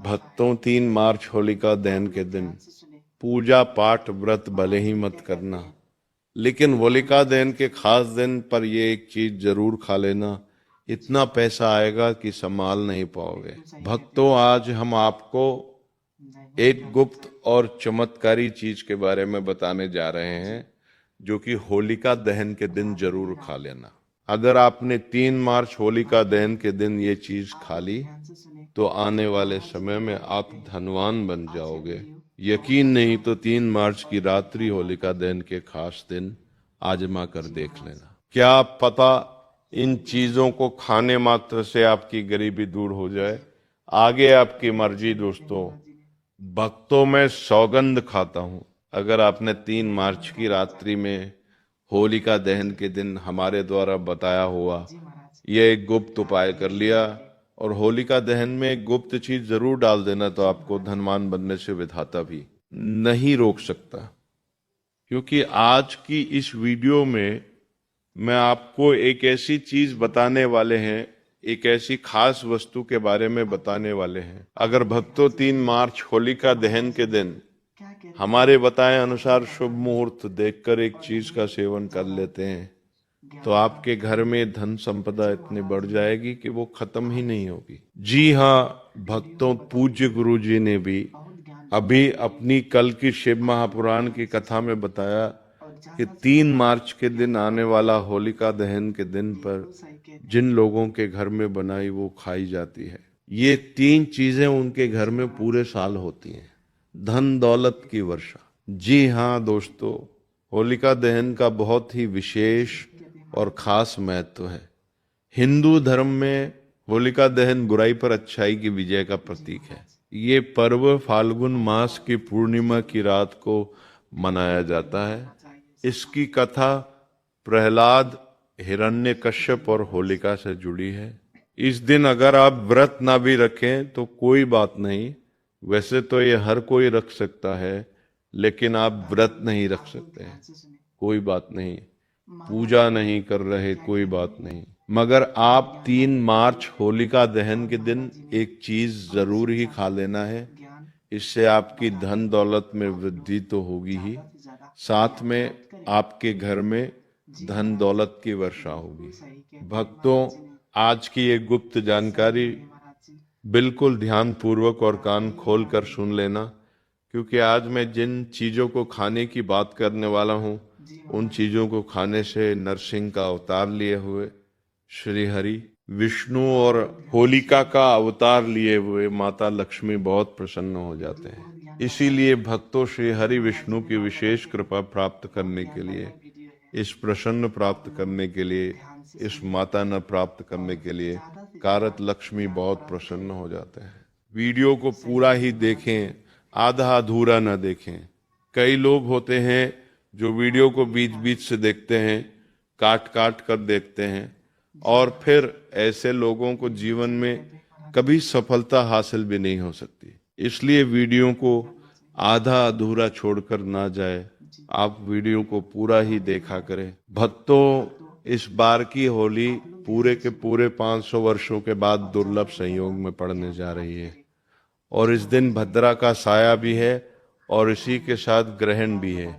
भक्तों 3 मार्च होलिका दहन के दिन पूजा पाठ व्रत भले ही मत करना, लेकिन होलिका दहन के खास दिन पर ये एक चीज जरूर खा लेना। इतना पैसा आएगा कि संभाल नहीं पाओगे। भक्तों, आज हम आपको एक गुप्त और चमत्कारी चीज के बारे में बताने जा रहे हैं, जो कि होलिका दहन के दिन जरूर खा लेना। अगर आपने 3 मार्च होलिका दहन के दिन ये चीज खा ली तो आने वाले समय में आप धनवान बन जाओगे। यकीन नहीं तो 3 मार्च की रात्रि होलिका दहन के खास दिन आजमा कर देख लेना। क्या पता इन चीजों को खाने मात्र से आपकी गरीबी दूर हो जाए। आगे आपकी मर्जी दोस्तों। भक्तों, मैं सौगंध खाता हूं, अगर आपने 3 मार्च की रात्रि में होलिका दहन के दिन हमारे द्वारा बताया हुआ यह एक गुप्त उपाय कर लिया, और होलिका दहन में एक गुप्त चीज जरूर डाल देना, तो आपको धनवान बनने से विधाता भी नहीं रोक सकता। क्योंकि आज की इस वीडियो में मैं आपको एक ऐसी चीज बताने वाले हैं, एक ऐसी खास वस्तु के बारे में बताने वाले हैं। अगर भक्तों 3 मार्च होलिका दहन के दिन हमारे बताए अनुसार शुभ मुहूर्त देखकर एक चीज का सेवन कर लेते हैं, तो आपके घर में धन संपदा इतनी बढ़ जाएगी कि वो खत्म ही नहीं होगी। जी हाँ भक्तों, पूज्य गुरु जी ने भी अभी अपनी कल की शिव महापुराण की कथा में बताया कि 3 मार्च के दिन आने वाला होलिका दहन के दिन पर जिन लोगों के घर में बनाई वो खाई जाती है। ये 3 चीजें उनके घर में पूरे साल होती हैं। धन दौलत की वर्षा। जी हाँ दोस्तों, होलिका दहन का बहुत ही विशेष और खास महत्व है। हिंदू धर्म में होलिका दहन बुराई पर अच्छाई की विजय का प्रतीक है। ये पर्व फाल्गुन मास की पूर्णिमा की रात को मनाया जाता है। इसकी कथा प्रहलाद, हिरण्यकश्यप और होलिका से जुड़ी है। इस दिन अगर आप व्रत ना भी रखें तो कोई बात नहीं। वैसे तो ये हर कोई रख सकता है, लेकिन आप व्रत नहीं रख सकते हैं, कोई बात नहीं। पूजा नहीं कर रहे, कोई बात नहीं। मगर आप 3 मार्च होलिका दहन के दिन एक चीज जरूर ही खा लेना है। इससे आपकी धन दौलत में वृद्धि तो होगी ही, साथ में आपके घर में धन दौलत की वर्षा होगी। भक्तों, आज की ये गुप्त जानकारी बिल्कुल ध्यान पूर्वक और कान खोल कर सुन लेना, क्योंकि आज मैं जिन चीजों को खाने की बात करने वाला हूं, उन चीजों को खाने से नरसिंह का अवतार लिए हुए श्री हरि, विष्णु और होलिका का अवतार लिए हुए माता लक्ष्मी बहुत प्रसन्न हो जाते हैं। इसीलिए भक्तों, श्री हरि विष्णु की विशेष कृपा प्राप्त करने के लिए, इस प्रसन्न प्राप्त करने के लिए, इस माता न प्राप्त करने के लिए कारत लक्ष्मी बहुत प्रसन्न हो जाते हैं। वीडियो को पूरा ही देखें, आधा अधूरा न देखें। कई लोग होते हैं जो वीडियो को बीच बीच से देखते हैं, काट काट कर देखते हैं, और फिर ऐसे लोगों को जीवन में कभी सफलता हासिल भी नहीं हो सकती। इसलिए वीडियो को आधा अधूरा छोड़कर ना जाए, आप वीडियो को पूरा ही देखा करें। भक्तों, इस बार की होली पूरे के पूरे 500 वर्षों के बाद दुर्लभ संयोग में पड़ने जा रही है, और इस दिन भद्रा का साया भी है और इसी के साथ ग्रहण भी है।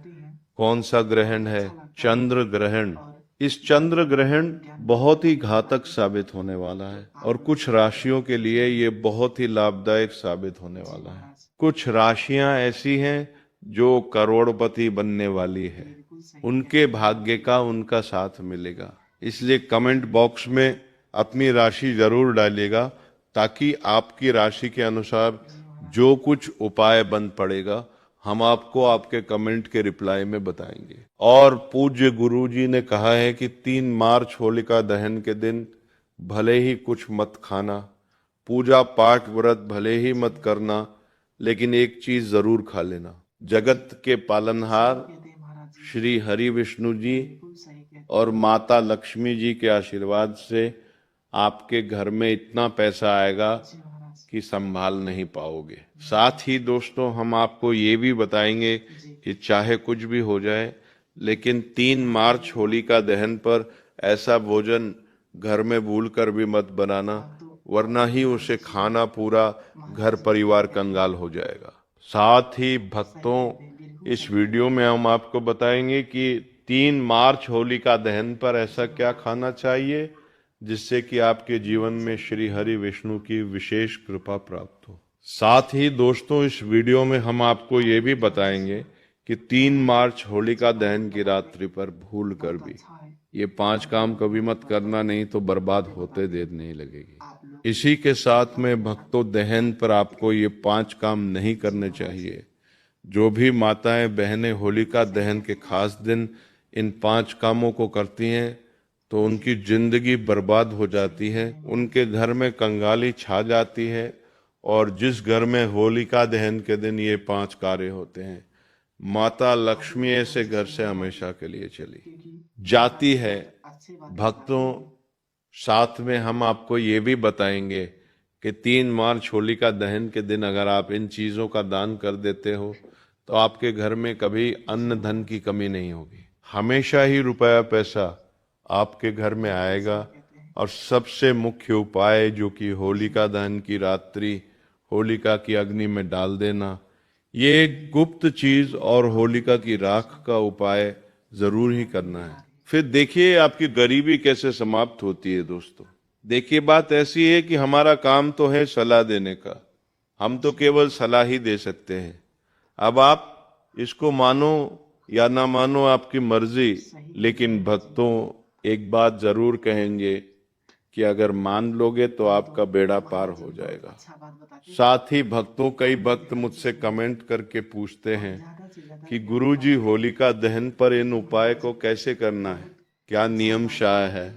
कौन सा ग्रहण है? चंद्र ग्रहण। इस चंद्र ग्रहण बहुत ही घातक साबित होने वाला है, और कुछ राशियों के लिए ये बहुत ही लाभदायक साबित होने वाला है। कुछ राशियां ऐसी हैं जो करोड़पति बनने वाली है, उनके भाग्य का उनका साथ मिलेगा। इसलिए कमेंट बॉक्स में अपनी राशि जरूर डालिएगा, ताकि आपकी राशि के अनुसार जो कुछ उपाय बन पड़ेगा हम आपको आपके कमेंट के रिप्लाई में बताएंगे। और पूज्य गुरुजी ने कहा है कि 3 मार्च होलिका दहन के दिन भले ही कुछ मत खाना, पूजा पाठ व्रत भले ही मत करना, लेकिन एक चीज जरूर खा लेना। जगत के पालनहार श्री हरि विष्णु जी और माता लक्ष्मी जी के आशीर्वाद से आपके घर में इतना पैसा आएगा कि संभाल नहीं पाओगे। साथ ही दोस्तों, हम आपको ये भी बताएंगे कि चाहे कुछ भी हो जाए, लेकिन 3 मार्च होलिका दहन पर ऐसा भोजन घर में भूल कर भी मत बनाना, वरना ही उसे खाना पूरा घर परिवार कंगाल हो जाएगा। साथ ही भक्तों, इस वीडियो में हम आपको बताएंगे कि 3 मार्च होलिका दहन पर ऐसा क्या खाना चाहिए जिससे कि आपके जीवन में श्री हरि विष्णु की विशेष कृपा प्राप्त हो। साथ ही दोस्तों, इस वीडियो में हम आपको ये भी बताएंगे कि 3 मार्च होलिका दहन की रात्रि पर भूल कर भी ये 5 काम कभी मत करना, नहीं तो बर्बाद होते देर नहीं लगेगी। इसी के साथ में भक्तों, दहन पर आपको ये 5 काम नहीं करने चाहिए। जो भी माताएं बहनें होलिका दहन के खास दिन इन 5 कामों को करती हैं तो उनकी जिंदगी बर्बाद हो जाती है, उनके घर में कंगाली छा जाती है। और जिस घर में होलिका दहन के दिन ये 5 कार्य होते हैं, माता लक्ष्मी ऐसे घर से हमेशा के लिए चली जाती है। भक्तों, साथ में हम आपको ये भी बताएंगे कि 3 मार्च होलिका दहन के दिन अगर आप इन चीजों का दान कर देते हो तो आपके घर में कभी अन्न धन की कमी नहीं होगी, हमेशा ही रुपया पैसा आपके घर में आएगा। और सबसे मुख्य उपाय जो कि होलिका दहन की रात्रि होलिका की अग्नि में डाल देना, ये एक गुप्त चीज और होलिका की राख का उपाय जरूर ही करना है। फिर देखिए आपकी गरीबी कैसे समाप्त होती है। दोस्तों देखिए, बात ऐसी है कि हमारा काम तो है सलाह देने का, हम तो केवल सलाह ही दे सकते हैं। अब आप इसको मानो या ना मानो, आपकी मर्जी। लेकिन भक्तों, एक बात जरूर कहेंगे कि अगर मान लोगे तो आपका बेड़ा पार हो जाएगा। साथ ही भक्तों, कई भक्त मुझसे कमेंट करके पूछते हैं कि गुरुजी, होलिका दहन पर इन उपाय को कैसे करना है, क्या नियम शाह है?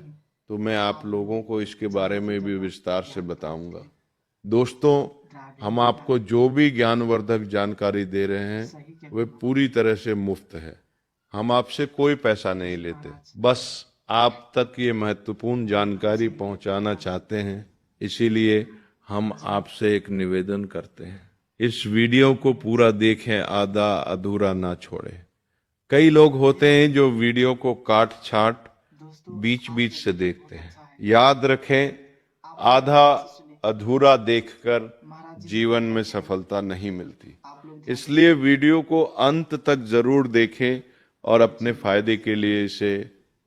तो मैं आप लोगों को इसके बारे में भी विस्तार से बताऊंगा। दोस्तों, हम आपको जो भी ज्ञानवर्धक जानकारी दे रहे हैं वे पूरी तरह से मुफ्त है। हम आपसे कोई पैसा नहीं लेते, बस आप तक ये महत्वपूर्ण जानकारी पहुंचाना चाहते हैं। इसीलिए हम आपसे एक निवेदन करते हैं, इस वीडियो को पूरा देखें, आधा अधूरा ना छोड़ें। कई लोग होते हैं जो वीडियो को काट छाट बीच बीच से देखते हैं। याद रखें, आधा अधूरा देखकर जीवन में सफलता नहीं मिलती। इसलिए वीडियो को अंत तक जरूर देखें और अपने फायदे के लिए इसे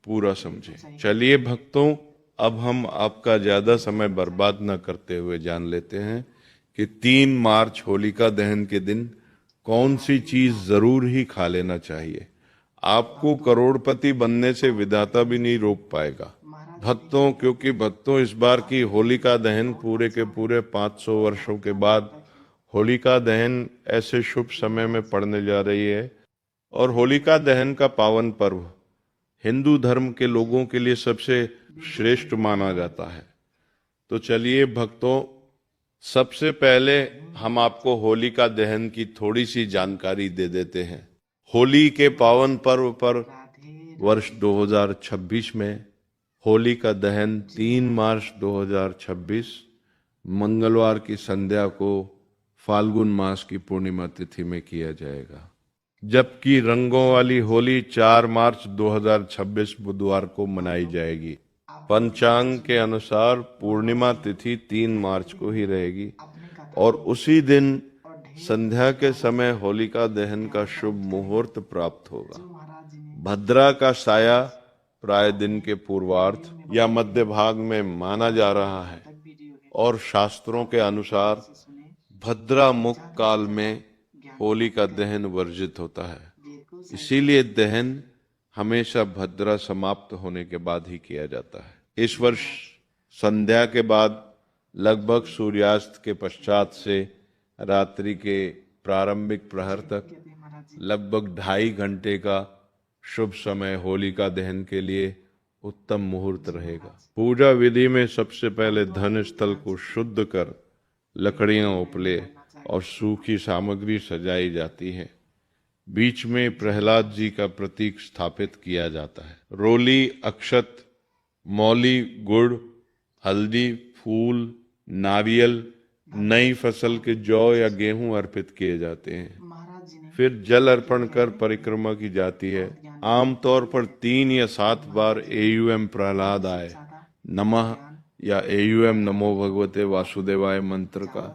पूरा समझें। चलिए भक्तों, अब हम आपका ज्यादा समय बर्बाद न करते हुए जान लेते हैं कि 3 मार्च होलिका दहन के दिन कौन सी चीज जरूर ही खा लेना चाहिए। आपको करोड़पति बनने से विधाता भी नहीं रोक पाएगा भक्तों, क्योंकि भक्तों, इस बार की होलिका दहन पूरे के पूरे 500 वर्षों के बाद होलिका दहन ऐसे शुभ समय में पड़ने जा रही है। और होलिका दहन का पावन पर्व हिंदू धर्म के लोगों के लिए सबसे श्रेष्ठ माना जाता है। तो चलिए भक्तों, सबसे पहले हम आपको होलिका दहन की थोड़ी सी जानकारी दे देते हैं। होली के पावन पर्व पर वर्ष 2026 में होलिका दहन 3 मार्च 2026 मंगलवार की संध्या को फाल्गुन मास की पूर्णिमा तिथि में किया जाएगा, जबकि रंगों वाली होली 4 मार्च 2026 बुधवार को मनाई जाएगी। पंचांग के अनुसार पूर्णिमा तिथि 3 मार्च को ही रहेगी और उसी दिन संध्या के समय होलिका दहन का शुभ मुहूर्त प्राप्त होगा। भद्रा का साया प्राय दिन के पूर्वार्ध या मध्य भाग में माना जा रहा है और शास्त्रों के अनुसार भद्रा मुख काल में होली का दहन वर्जित होता है। इसीलिए दहन हमेशा भद्रा समाप्त होने के बाद ही किया जाता है। इस वर्ष संध्या के बाद लगभग सूर्यास्त के पश्चात से रात्रि के प्रारंभिक प्रहर तक लगभग 2.5 घंटे का शुभ समय होलिका दहन के लिए उत्तम मुहूर्त रहेगा। पूजा विधि में सबसे पहले धन स्थल को शुद्ध कर लकड़ियां उपले और सूखी सामग्री सजाई जाती है। बीच में प्रहलाद जी का प्रतीक स्थापित किया जाता है। रोली, अक्षत, मौली, गुड़, हल्दी, फूल, नारियल, नई फसल के जौ या गेहूं अर्पित किए जाते हैं। फिर जल अर्पण कर परिक्रमा की जाती है। आमतौर पर 3 या 7 बार एयूएम प्रहलाद आए नमः या AUM नमो भगवते वासुदेवाय मंत्र का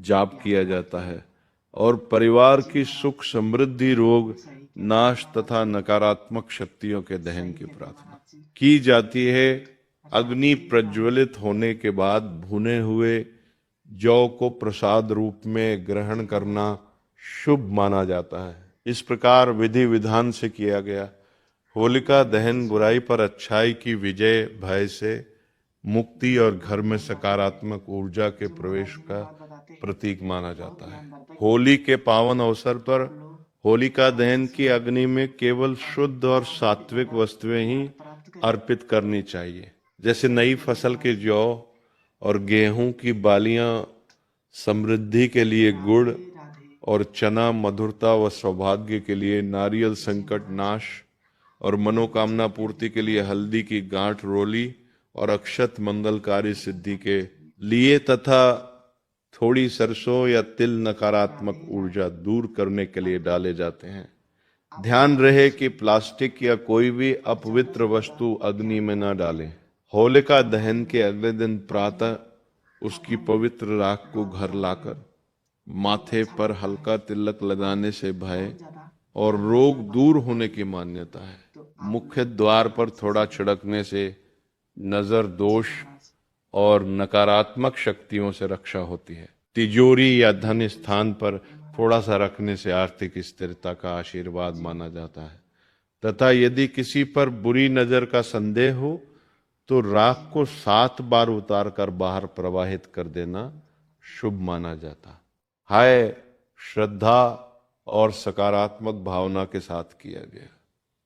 जाप किया जाता है और परिवार की सुख समृद्धि, रोग नाश तथा नकारात्मक शक्तियों के दहन की प्रार्थना की जाती है। अग्नि प्रज्वलित होने के बाद भुने हुए जौ को प्रसाद रूप में ग्रहण करना शुभ माना जाता है। इस प्रकार विधि विधान से किया गया होलिका दहन बुराई पर अच्छाई की विजय, भय से मुक्ति और घर में सकारात्मक ऊर्जा के प्रवेश का प्रतीक माना जाता है। होली के पावन अवसर पर होलिका दहन की अग्नि में केवल शुद्ध और सात्विक वस्तुएं ही अर्पित करनी चाहिए, जैसे नई फसल के जौ और गेहूं की बालियां समृद्धि के लिए गुड़ और चना मधुरता व सौभाग्य के लिए, नारियल संकट नाश और मनोकामना पूर्ति के लिए, हल्दी की गांठ रोली और अक्षत मंगलकारी सिद्धि के लिए तथा थोड़ी सरसों या तिल नकारात्मक ऊर्जा दूर करने के लिए डाले जाते हैं। ध्यान रहे कि प्लास्टिक या कोई भी अपवित्र वस्तु अग्नि में न डालें। होलिका दहन के अगले दिन प्रातः उसकी पवित्र राख को घर लाकर माथे पर हल्का तिलक लगाने से भय और रोग दूर होने की मान्यता है। मुख्य द्वार पर थोड़ा छिड़कने से नजर दोष और नकारात्मक शक्तियों से रक्षा होती है। तिजोरी या धन स्थान पर थोड़ा सा रखने से आर्थिक स्थिरता का आशीर्वाद माना जाता है तथा यदि किसी पर बुरी नजर का संदेह हो तो राख को 7 बार उतार कर बाहर प्रवाहित कर देना शुभ माना जाता। हाय श्रद्धा और सकारात्मक भावना के साथ किया गया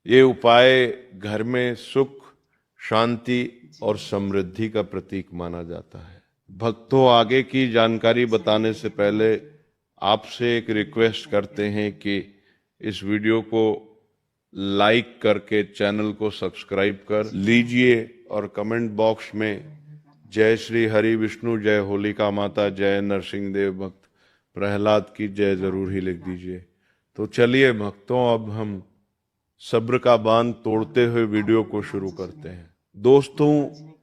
ये उपाय घर में सुख, शांति और समृद्धि का प्रतीक माना जाता है। भक्तों, आगे की जानकारी बताने से पहले आपसे एक रिक्वेस्ट करते हैं कि इस वीडियो को लाइक करके चैनल को सब्सक्राइब कर लीजिए और कमेंट बॉक्स में जय श्री हरि विष्णु, जय होलिका माता, जय नरसिंह देव भक्त प्रहलाद की जय जरूर ही लिख दीजिए। तो चलिए भक्तों, अब हम सब्र का बांध तोड़ते हुए वीडियो को शुरू करते हैं। दोस्तों,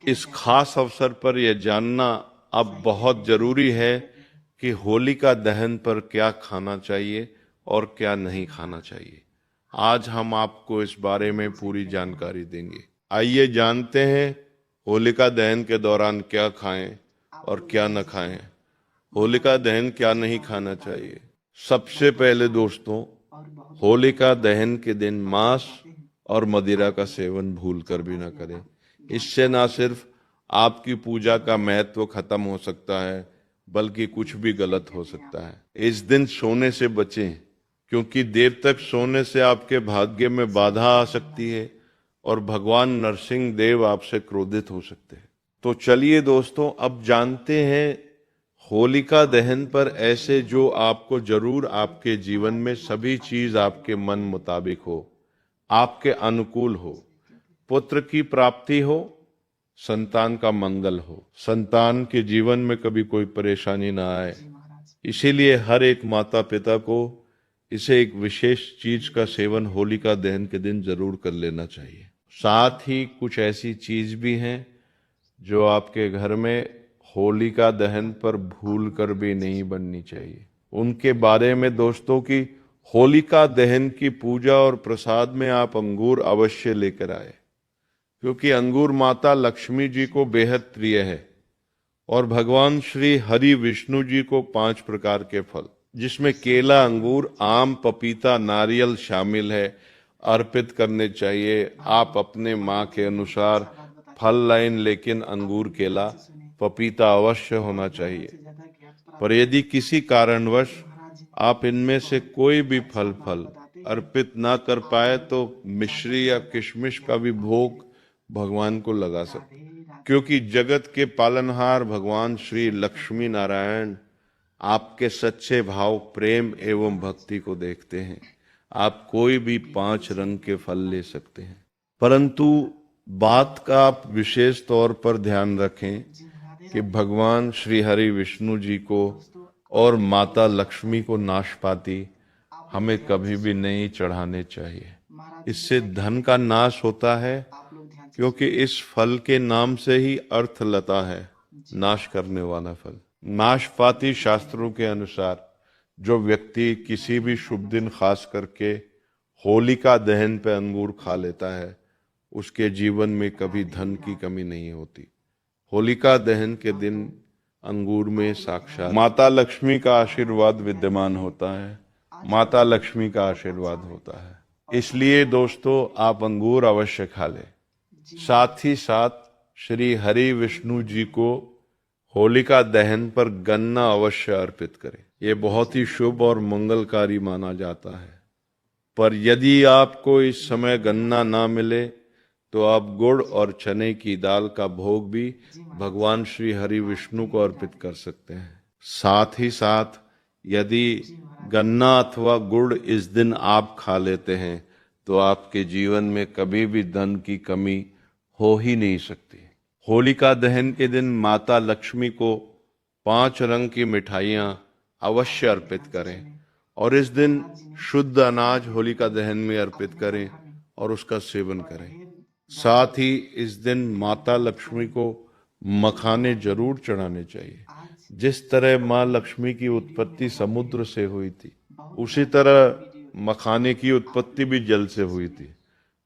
इस खास अवसर पर यह जानना अब बहुत जरूरी है कि होलिका दहन पर क्या खाना चाहिए और क्या नहीं खाना चाहिए। आज हम आपको इस बारे में पूरी जानकारी देंगे। आइए जानते हैं होलिका दहन के दौरान क्या खाएं और क्या न खाएं। होलिका दहन क्या नहीं खाना चाहिए। सबसे पहले दोस्तों, होलिका दहन के दिन मांस और मदिरा का सेवन भूलकर भी ना करें। इससे ना सिर्फ आपकी पूजा का महत्व खत्म हो सकता है बल्कि कुछ भी गलत हो सकता है। इस दिन सोने से बचें क्योंकि देर तक सोने से आपके भाग्य में बाधा आ सकती है और भगवान नरसिंह देव आपसे क्रोधित हो सकते हैं। तो चलिए दोस्तों, अब जानते हैं होलिका दहन पर ऐसे जो आपको जरूर आपके जीवन में सभी चीज आपके मन मुताबिक हो, आपके अनुकूल हो, पुत्र की प्राप्ति हो, संतान का मंगल हो, संतान के जीवन में कभी कोई परेशानी ना आए। इसीलिए हर एक माता पिता को इसे एक विशेष चीज का सेवन होलिका दहन के दिन जरूर कर लेना चाहिए। साथ ही कुछ ऐसी चीज भी हैं जो आपके घर में होलिका दहन पर भूल कर भी नहीं बननी चाहिए। उनके बारे में दोस्तों की होलिका दहन की पूजा और प्रसाद में आप अंगूर अवश्य लेकर आए क्योंकि अंगूर माता लक्ष्मी जी को बेहद प्रिय है और भगवान श्री हरि विष्णु जी को 5 प्रकार के फल जिसमें केला, अंगूर, आम, पपीता, नारियल शामिल है अर्पित करने चाहिए। आप अपने माँ के अनुसार फल लाइन, लेकिन अंगूर, केला, पपीता अवश्य होना चाहिए। पर यदि किसी कारणवश आप इनमें से कोई भी फल अर्पित ना कर पाए तो मिश्री या किशमिश का भी भोग भगवान को लगा सकते, क्योंकि जगत के पालनहार भगवान श्री लक्ष्मी नारायण आपके सच्चे भाव, प्रेम एवं भक्ति को देखते हैं। आप कोई भी 5 रंग के फल ले सकते हैं, परंतु बात का आप विशेष तौर पर ध्यान रखें कि भगवान श्री हरि विष्णु जी को और माता लक्ष्मी को नाशपाती हमें कभी भी नहीं चढ़ाने चाहिए। इससे धन का नाश होता है क्योंकि इस फल के नाम से ही अर्थ लता है, नाश करने वाला फल। नाशपाती शास्त्रों के अनुसार जो व्यक्ति किसी भी शुभ दिन खास करके होलिका दहन पे अंगूर खा लेता है, उसके जीवन में कभी धन की कमी नहीं होती। होलिका दहन के दिन अंगूर में साक्षात माता लक्ष्मी का आशीर्वाद विद्यमान होता है, माता लक्ष्मी का आशीर्वाद होता है। इसलिए दोस्तों, आप अंगूर अवश्य खा लें। साथ ही साथ श्री हरि विष्णु जी को होलिका दहन पर गन्ना अवश्य अर्पित करें। ये बहुत ही शुभ और मंगलकारी माना जाता है। पर यदि आपको इस समय गन्ना ना मिले तो आप गुड़ और चने की दाल का भोग भी भगवान श्री हरि विष्णु को अर्पित कर सकते हैं। साथ ही साथ यदि गन्ना अथवा गुड़ इस दिन आप खा लेते हैं तो आपके जीवन में कभी भी धन की कमी हो ही नहीं सकती। होलिका दहन के दिन माता लक्ष्मी को 5 रंग की मिठाइयां अवश्य अर्पित करें और इस दिन शुद्ध अनाज होलिका दहन में अर्पित करें और उसका सेवन करें। साथ ही इस दिन माता लक्ष्मी को मखाने जरूर चढ़ाने चाहिए। जिस तरह माँ लक्ष्मी की उत्पत्ति समुद्र से हुई थी, उसी तरह मखाने की उत्पत्ति भी जल से हुई थी।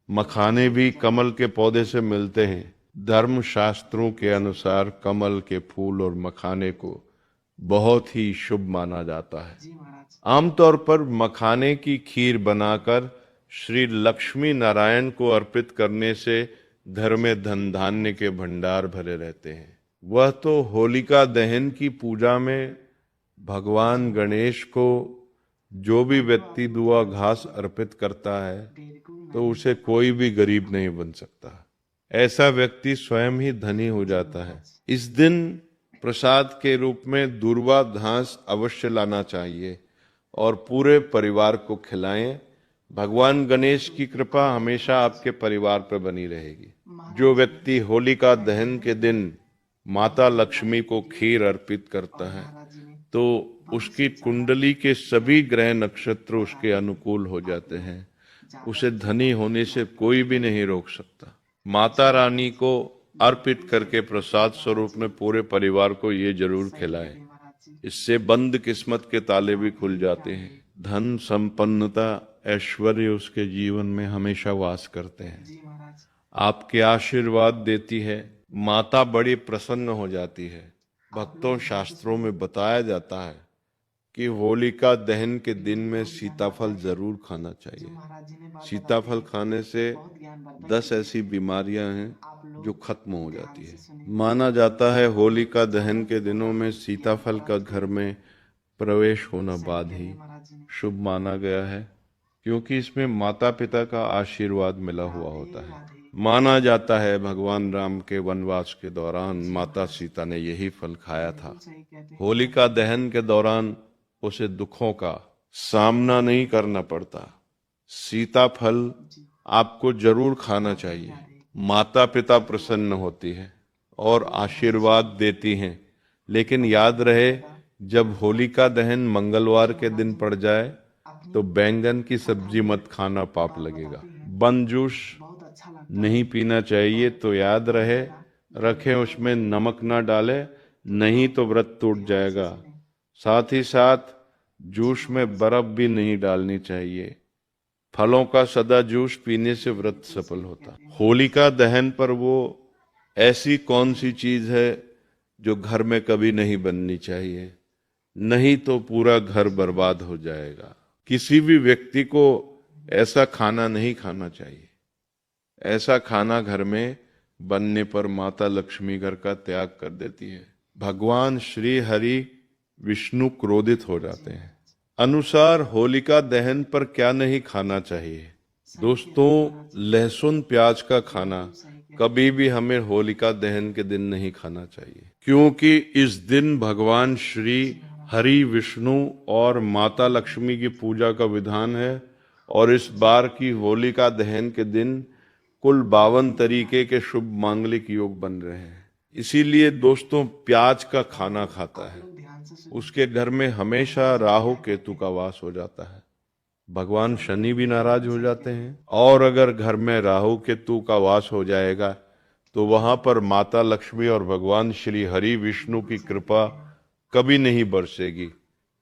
मखाने भी कमल के पौधे से मिलते हैं। धर्म शास्त्रों के अनुसार कमल के फूल और मखाने को बहुत ही शुभ माना जाता है। आमतौर पर मखाने की खीर बनाकर श्री लक्ष्मी नारायण को अर्पित करने से घर में धन धान्य के भंडार भरे रहते हैं। वह तो होलिका दहन की पूजा में भगवान गणेश को जो भी व्यक्ति दुआ घास अर्पित करता है तो उसे कोई भी गरीब नहीं बन सकता। ऐसा व्यक्ति स्वयं ही धनी हो जाता है। इस दिन प्रसाद के रूप में दूर्वा घास अवश्य लाना चाहिए और पूरे परिवार को खिलाएं। भगवान गणेश की कृपा हमेशा आपके परिवार पर बनी रहेगी। जो व्यक्ति होलिका दहन के दिन माता लक्ष्मी को खीर अर्पित करता है तो उसकी कुंडली के सभी ग्रह नक्षत्र उसके अनुकूल हो जाते हैं। उसे धनी होने से कोई भी नहीं रोक सकता। माता रानी को अर्पित करके प्रसाद स्वरूप में पूरे परिवार को ये जरूर खिलाएं। इससे बंद किस्मत के ताले भी खुल जाते हैं। धन संपन्नता ऐश्वर्य उसके जीवन में हमेशा वास करते हैं। आपके आशीर्वाद देती है। माता बड़ी प्रसन्न हो जाती है। भक्तों, शास्त्रों में बताया जाता है कि होलिका दहन के दिन में सीताफल जरूर खाना चाहिए। सीताफल खाने से 10 ऐसी बीमारियां हैं जो खत्म हो जाती है। माना जाता है होलिका दहन के दिनों में सीताफल का घर में प्रवेश होना बाद ही शुभ माना गया है, क्योंकि इसमें माता पिता का आशीर्वाद मिला हुआ होता है। माना जाता है भगवान राम के वनवास के दौरान माता सीता ने यही फल खाया था। होलिका दहन के दौरान उसे दुखों का सामना नहीं करना पड़ता। सीताफल आपको जरूर खाना चाहिए। माता पिता प्रसन्न होती है और आशीर्वाद देती हैं। लेकिन याद रहे, जब होलिका दहन मंगलवार के दिन पड़ जाए तो बैंगन की सब्जी मत खाना, पाप लगेगा। बन जूस नहीं पीना चाहिए। तो याद रहे, रखें उसमें नमक ना डालें, नहीं तो व्रत टूट जाएगा। साथ ही साथ जूस में बर्फ भी नहीं डालनी चाहिए। फलों का सदा जूस पीने से व्रत सफल होता। होलिका दहन पर वो ऐसी कौन सी चीज है जो घर में कभी नहीं बननी चाहिए, नहीं तो पूरा घर बर्बाद हो जाएगा। किसी भी व्यक्ति को ऐसा खाना नहीं खाना चाहिए। ऐसा खाना घर में बनने पर माता लक्ष्मी घर का त्याग कर देती है। भगवान श्री हरि विष्णु क्रोधित हो जाते हैं। अनुसार होलिका दहन पर क्या नहीं खाना चाहिए? दोस्तों, लहसुन प्याज का खाना कभी भी हमें होलिका दहन के दिन नहीं खाना चाहिए, क्योंकि इस दिन भगवान श्री हरि विष्णु और माता लक्ष्मी की पूजा का विधान है। और इस बार की होलिका दहन के दिन कुल 52 तरीके के शुभ मांगलिक योग बन रहे हैं। इसीलिए दोस्तों, प्याज का खाना खाता है उसके घर में हमेशा राहु केतु का वास हो जाता है। भगवान शनि भी नाराज हो जाते हैं। और अगर घर में राहु केतु का वास हो जाएगा तो वहां पर माता लक्ष्मी और भगवान श्री हरि विष्णु की कृपा कभी नहीं बरसेगी।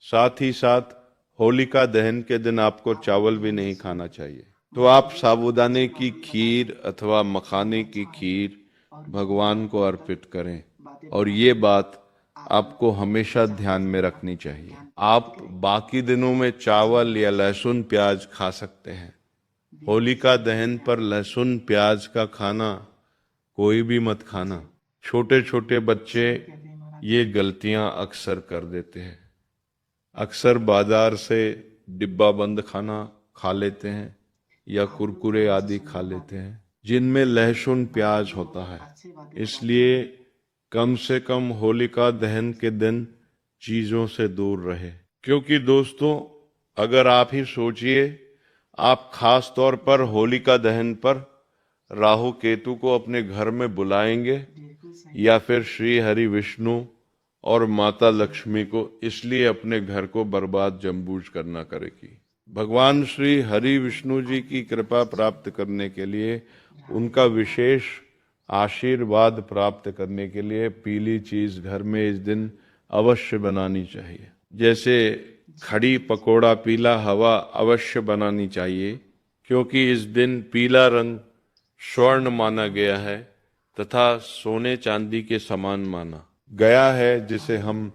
साथ ही साथ होलिका दहन के दिन आपको चावल भी नहीं खाना चाहिए। तो आप साबूदाने की खीर अथवा मखाने की खीर भगवान को अर्पित करें, और ये बात आपको हमेशा ध्यान में रखनी चाहिए। आप बाकी दिनों में चावल या लहसुन प्याज खा सकते हैं। होलिका दहन पर लहसुन प्याज का खाना कोई भी मत खाना। छोटे छोटे बच्चे ये गलतियां अक्सर कर देते हैं। अक्सर बाजार से डिब्बा बंद खाना खा लेते हैं या कुरकुरे आदि खा लेते हैं जिनमें लहसुन प्याज होता है। इसलिए कम से कम होलिका दहन के दिन चीजों से दूर रहे। क्योंकि दोस्तों, अगर आप ही सोचिए, आप खास तौर पर होलिका दहन पर राहु केतु को अपने घर में बुलाएंगे या फिर श्री हरि विष्णु और माता लक्ष्मी को इसलिए अपने घर को बर्बाद जम्बूझ करना करेगी। भगवान श्री हरि विष्णु जी की कृपा प्राप्त करने के लिए, उनका विशेष आशीर्वाद प्राप्त करने के लिए पीली चीज घर में इस दिन अवश्य बनानी चाहिए। जैसे खड़ी पकोड़ा पीला हवा अवश्य बनानी चाहिए, क्योंकि इस दिन पीला रंग स्वर्ण माना गया है तथा सोने चांदी के समान माना गया है, जिसे हम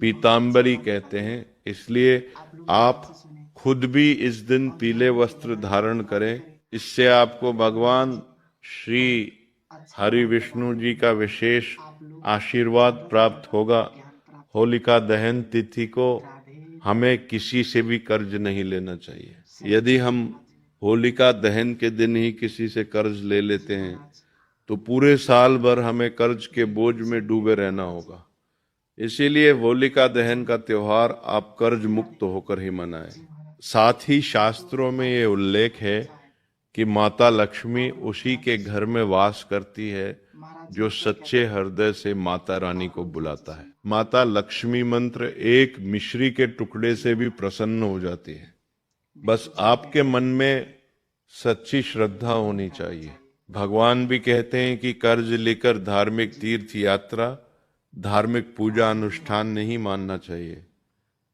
पीतांबरी कहते हैं। इसलिए आप खुद भी इस दिन पीले वस्त्र धारण करें। इससे आपको भगवान श्री हरि विष्णु जी का विशेष आशीर्वाद प्राप्त होगा। होलिका दहन तिथि को हमें किसी से भी कर्ज नहीं लेना चाहिए। यदि हम होलिका दहन के दिन ही किसी से कर्ज ले लेते हैं तो पूरे साल भर हमें कर्ज के बोझ में डूबे रहना होगा। इसीलिए होलिका दहन का त्योहार आप कर्ज मुक्त होकर ही मनाएं। साथ ही शास्त्रों में ये उल्लेख है कि माता लक्ष्मी उसी के घर में वास करती है जो सच्चे हृदय से माता रानी को बुलाता है। माता लक्ष्मी मंत्र एक मिश्री के टुकड़े से भी प्रसन्न हो जाती है। बस आपके मन में सच्ची श्रद्धा होनी चाहिए। भगवान भी कहते हैं कि कर्ज लेकर धार्मिक तीर्थ यात्रा, धार्मिक पूजा अनुष्ठान नहीं मानना चाहिए।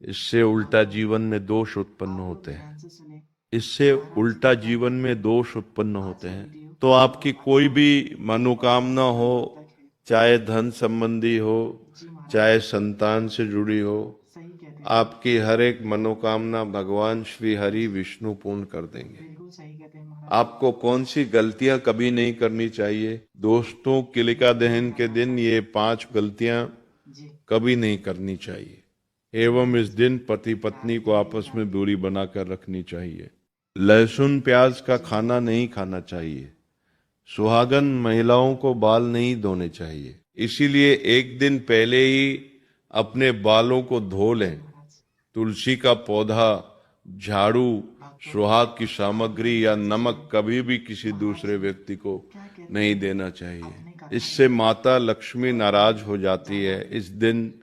इससे उल्टा जीवन में दोष उत्पन्न होते हैं। इससे उल्टा जीवन में दोष उत्पन्न होते हैं। तो आपकी कोई भी मनोकामना हो, चाहे धन संबंधी हो, चाहे संतान से जुड़ी हो, आपकी हर एक मनोकामना भगवान श्री हरि विष्णु पूर्ण कर देंगे। आपको कौन सी गलतियां कभी नहीं करनी चाहिए? दोस्तों, होलिका दहन के दिन ये 5 गलतियां कभी नहीं करनी चाहिए। एवं इस दिन पति पत्नी को आपस में दूरी बनाकर रखनी चाहिए। लहसुन प्याज का खाना नहीं खाना चाहिए। सुहागन महिलाओं को बाल नहीं धोने चाहिए। इसीलिए एक दिन पहले ही अपने बालों को धो लें। तुलसी का पौधा, झाड़ू, सुहाग की सामग्री या नमक कभी भी किसी दूसरे व्यक्ति को नहीं देना चाहिए। इससे माता लक्ष्मी नाराज हो जाती है। इस दिन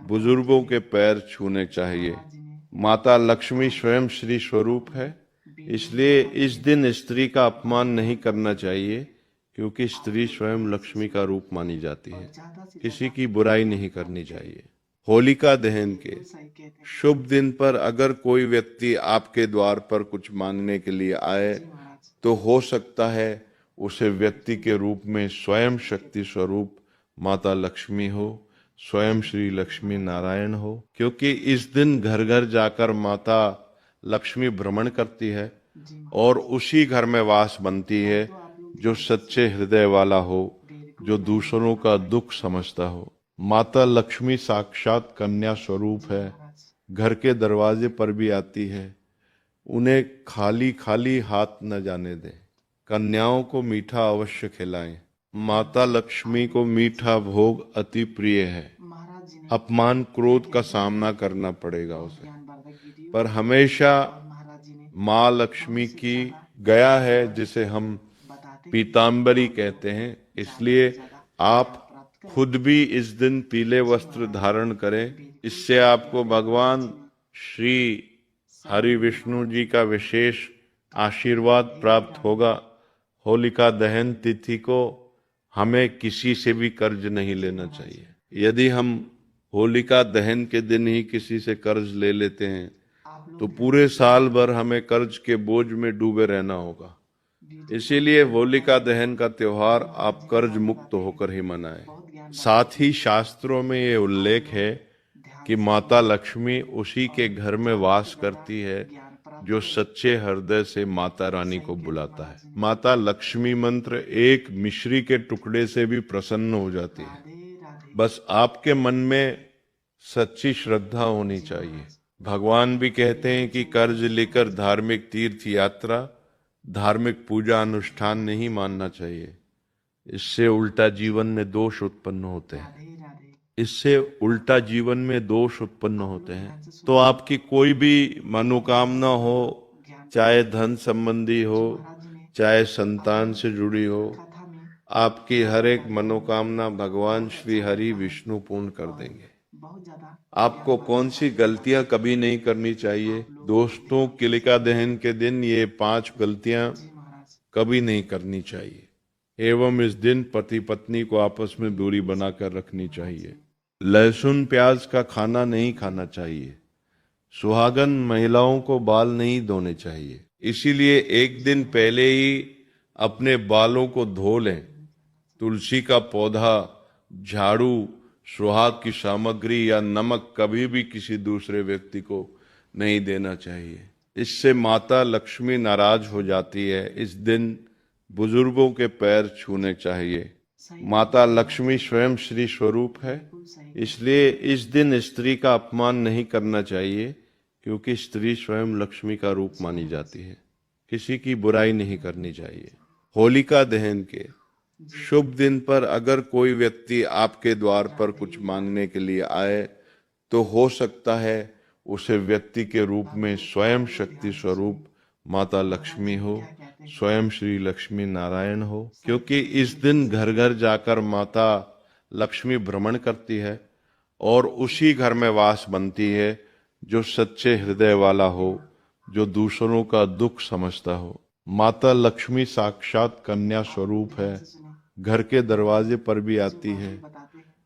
बुजुर्गों के पैर छूने चाहिए। माता लक्ष्मी स्वयं श्री स्वरूप है, इसलिए इस दिन स्त्री का अपमान नहीं करना चाहिए, क्योंकि स्त्री स्वयं लक्ष्मी का रूप मानी जाती है। किसी की बुराई नहीं करनी चाहिए। होलिका दहन के शुभ दिन पर अगर कोई व्यक्ति आपके द्वार पर कुछ मांगने के लिए आए तो हो सकता है उसे व्यक्ति के रूप में स्वयं शक्ति स्वरूप माता लक्ष्मी हो, स्वयं श्री लक्ष्मी नारायण हो। क्योंकि इस दिन घर घर जाकर माता लक्ष्मी भ्रमण करती है और उसी घर में वास बनती है जो सच्चे हृदय वाला हो, जो दूसरों का दुख समझता हो। माता लक्ष्मी साक्षात कन्या स्वरूप है, घर के दरवाजे पर भी आती है। उन्हें खाली खाली हाथ न जाने दें। कन्याओं को मीठा अवश्य खिलाएं। माता लक्ष्मी को मीठा भोग अति प्रिय है। अपमान क्रोध का सामना करना पड़ेगा उसे, पर हमेशा माँ लक्ष्मी की गया है जिसे हम पीतांबरी कहते हैं। इसलिए आप खुद भी इस दिन पीले वस्त्र धारण करें। इससे आपको भगवान श्री हरि विष्णु जी का विशेष आशीर्वाद प्राप्त होगा। होलिका दहन तिथि को हमें किसी से भी कर्ज नहीं लेना चाहिए। यदि हम होलिका दहन के दिन ही किसी से कर्ज ले लेते हैं तो पूरे साल भर हमें कर्ज के बोझ में डूबे रहना होगा। इसीलिए होलिका दहन का त्योहार आप कर्ज मुक्त होकर ही मनाएं। साथ ही शास्त्रों में ये उल्लेख है कि माता लक्ष्मी उसी के घर में वास करती है जो सच्चे हृदय से माता रानी को बुलाता है। माता लक्ष्मी मंत्र एक मिश्री के टुकड़े से भी प्रसन्न हो जाती है। बस आपके मन में सच्ची श्रद्धा होनी चाहिए। भगवान भी कहते हैं कि कर्ज लेकर धार्मिक तीर्थ यात्रा, धार्मिक पूजा अनुष्ठान नहीं मानना चाहिए। इससे उल्टा जीवन में दोष उत्पन्न होते हैं। इससे उल्टा जीवन में दोष उत्पन्न होते हैं। तो आपकी कोई भी मनोकामना हो, चाहे धन संबंधी हो, चाहे संतान से जुड़ी हो, आपकी हर एक मनोकामना भगवान श्री हरि विष्णु पूर्ण कर देंगे। आपको कौन सी गलतियां कभी नहीं करनी चाहिए? दोस्तों, होलिका दहन के दिन ये 5 गलतियां कभी नहीं करनी चाहिए। एवं इस दिन पति पत्नी को आपस में दूरी बनाकर रखनी चाहिए। लहसुन प्याज का खाना नहीं खाना चाहिए। सुहागन महिलाओं को बाल नहीं धोने चाहिए। इसीलिए एक दिन पहले ही अपने बालों को धो लें। तुलसी का पौधा, झाड़ू, सुहाग की सामग्री या नमक कभी भी किसी दूसरे व्यक्ति को नहीं देना चाहिए। इससे माता लक्ष्मी नाराज हो जाती है। इस दिन बुजुर्गों के पैर छूने चाहिए। माता लक्ष्मी स्वयं श्री स्वरूप है, इसलिए इस दिन स्त्री का अपमान नहीं करना चाहिए, क्योंकि स्त्री स्वयं लक्ष्मी का रूप मानी जाती है। किसी की बुराई नहीं करनी चाहिए। होलिका दहन के शुभ दिन पर अगर कोई व्यक्ति आपके द्वार पर कुछ मांगने के लिए आए तो हो सकता है उसे व्यक्ति के रूप में स्वयं शक्ति स्वरूप माता लक्ष्मी हो, स्वयं श्री लक्ष्मी नारायण हो, क्योंकि इस दिन घर घर जाकर माता लक्ष्मी भ्रमण करती है और उसी घर में वास बनती है जो सच्चे हृदय वाला हो, जो दूसरों का दुख समझता हो। माता लक्ष्मी साक्षात कन्या स्वरूप है, घर के दरवाजे पर भी आती है।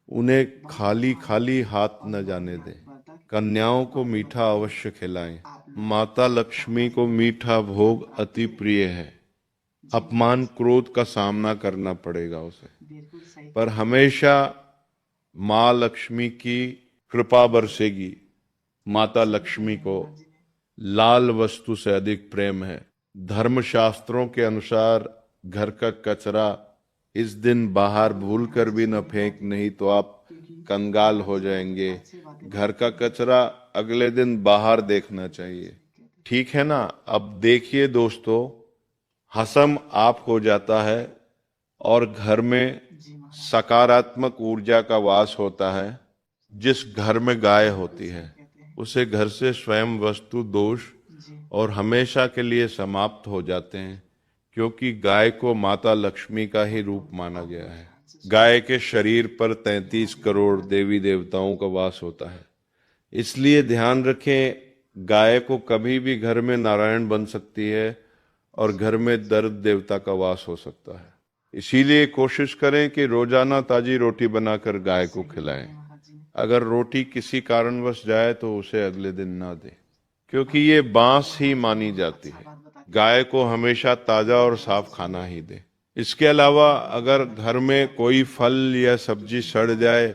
उन्हें खाली खाली हाथ न जाने दें। कन्याओं को मीठा अवश्य खिलाएं। माता लक्ष्मी को मीठा भोग अति प्रिय है। अपमान क्रोध का सामना करना पड़ेगा उसे, पर हमेशा माँ लक्ष्मी की कृपा बरसेगी। माता लक्ष्मी को लाल वस्तु से अधिक प्रेम है। धर्मशास्त्रों के अनुसार घर का कचरा इस दिन बाहर भूल कर भी न फेंक, नहीं तो आप कंगाल हो जाएंगे। घर का कचरा अगले दिन बाहर देखना चाहिए, ठीक है ना? अब देखिए दोस्तों, हसम आप हो जाता है और घर में सकारात्मक ऊर्जा का वास होता है। जिस घर में गाय होती है उसे घर से स्वयं वस्तु दोष और हमेशा के लिए समाप्त हो जाते हैं, क्योंकि गाय को माता लक्ष्मी का ही रूप माना गया है। गाय के शरीर पर 33 करोड़ देवी देवताओं का वास होता है। इसलिए ध्यान रखें, गाय को कभी भी घर में नारायण बन सकती है और घर में दर्द देवता का वास हो सकता है। इसीलिए कोशिश करें कि रोजाना ताजी रोटी बनाकर गाय को खिलाएं। अगर रोटी किसी कारणवश जाए तो उसे अगले दिन ना दें, क्योंकि ये बांस ही मानी जाती है। गाय को हमेशा ताजा और साफ खाना ही दें। इसके अलावा अगर घर में कोई फल या सब्जी सड़ जाए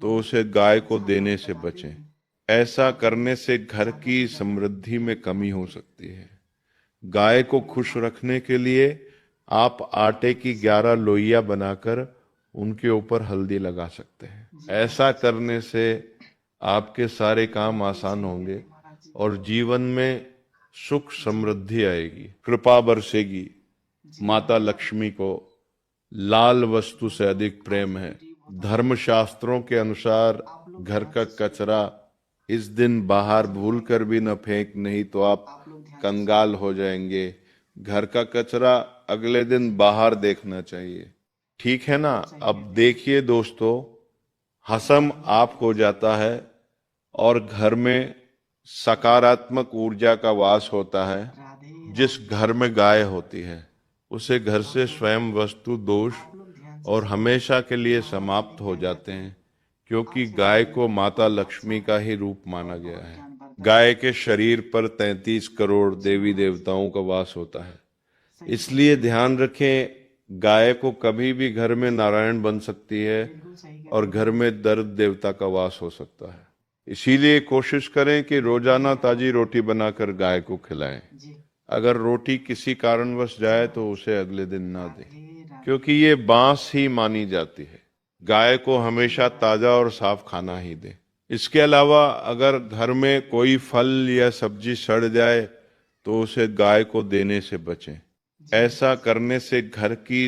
तो उसे गाय को देने से बचें। ऐसा करने से घर की समृद्धि में कमी हो सकती है। गाय को खुश रखने के लिए आप आटे की 11 लोइयां बनाकर उनके ऊपर हल्दी लगा सकते हैं। ऐसा करने से आपके सारे काम आसान होंगे और जीवन में सुख समृद्धि आएगी, कृपा बरसेगी। माता लक्ष्मी को लाल वस्तु से अधिक प्रेम है। धर्मशास्त्रों के अनुसार घर का कचरा इस दिन बाहर भूल कर भी न फेंक, नहीं तो आप कंगाल हो जाएंगे। घर का कचरा अगले दिन बाहर देखना चाहिए, ठीक है ना? अब देखिए दोस्तों, हसम आप हो जाता है और घर में सकारात्मक ऊर्जा का वास होता है। राधे जिस घर में गाय होती है उसे घर से स्वयं वस्तु दोष और हमेशा के लिए समाप्त हो जाते हैं, क्योंकि गाय को माता लक्ष्मी का ही रूप माना गया है। गाय के शरीर पर 33 करोड़ देवी देवताओं का वास होता है। इसलिए ध्यान रखें, गाय को कभी भी घर में नारायण बन सकती है बिल्कुल सही कह और घर में दर्द देवता का वास हो सकता है। इसीलिए कोशिश करें कि रोजाना ताजी रोटी बनाकर गाय को खिलाएं। जी अगर रोटी किसी कारणवश जाए तो उसे अगले दिन ना दें, राधे क्योंकि ये बांस ही मानी जाती है। गाय को हमेशा ताजा और साफ खाना ही दें। इसके अलावा अगर घर में कोई फल या सब्जी सड़ जाए तो उसे गाय को देने से बचें। ऐसा करने से घर की